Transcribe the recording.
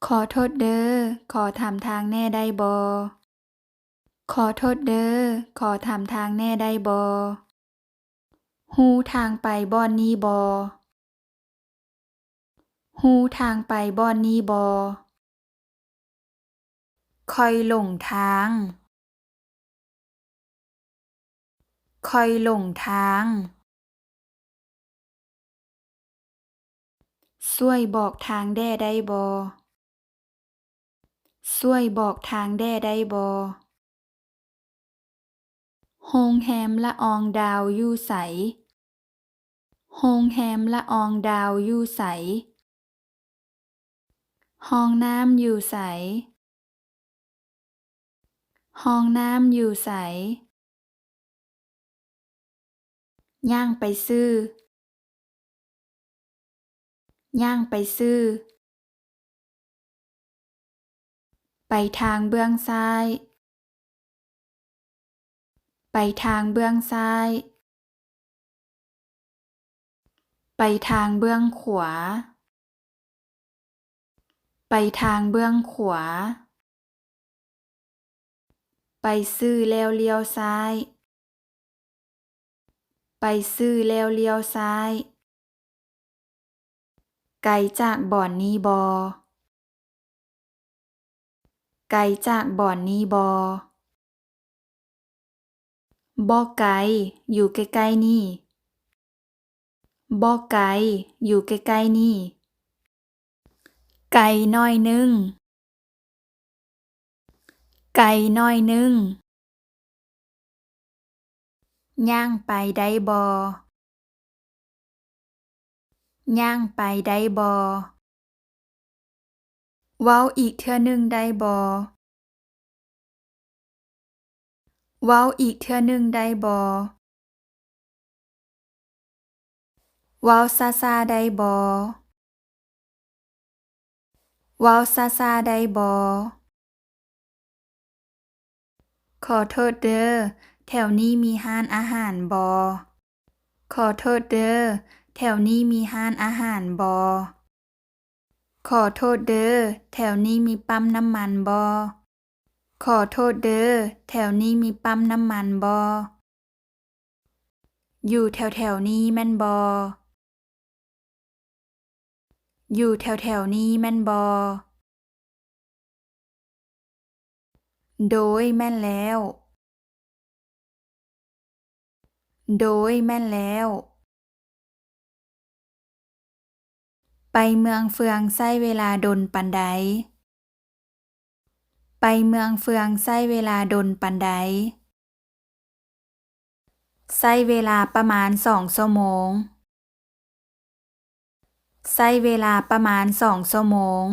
ขอโทษเด้อขอถามทางแหน่ได้บ่ขอโทษเด้อขอถามทางแหน่ได้บ่รู้ทางไปบ่อนนี้บ่รู้ทางไปบ่อนนี้บ่ข้อยหลงทางข้อยหลงทางช่วยบอกทางแด่ได้บ่ช่วยบอกทางแด่ได้บ่โรงแรมละอองดาวอยู่ไสโรงแรมละอองดาวอยู่ไสห้องน้ำอยู่ไสห้องน้ำอยู่ไสย่างไปซื้อย่างไปซื้อไปทางเบื้องซ้ายไปทางเบื้องซ้ายไปทางเบื้องขวาไปทางเบื้องขวาไปซื้อแล้วเลี้ยวซ้ายไปซื้อแล้วเลี้ยวซ้ายไกลจากบ่อนนี้บ่ไกลจากบ่อนนี้บ่บ่ไกลอยู่ใกล้ๆนี่บ่ไกลอยู่ใกล้ๆนี่ไกลหน่อยหนึ่งไกลหน่อยหนึ่งย่างไปได้บ่ย่างไปได้บ่เว้าอีกเทื่อหนึ่งได้บ่เว้าอีกเทื่อหนึ่งได้บ่เว้าช้าๆได้บ่เว้าช้าๆได้บ่ขอโทษเด้อแถวนี้มีร้านอาหารบ่ขอโทษเด้อแถวนี้มีร้านอาหารบ่ขอโทษเด้อแถวนี้มีปั๊มน้ำมันบ่ขอโทษเด้อแถวนี้มีปั๊มน้ำมันบ่อยู่แถวๆนี้แม่นบ่อยู่แถวๆนี้แม่นบ่โดยแม่นแล้วโดยแม่นแล้วไปเมืองเฟืองใช้เวลาดนปานใดไปเมืองเฟืองใช้เวลาดนปานใดใช้เวลาประมาณ2 ชั่วโมงใช้เวลาประมาณ2 ชั่วโมง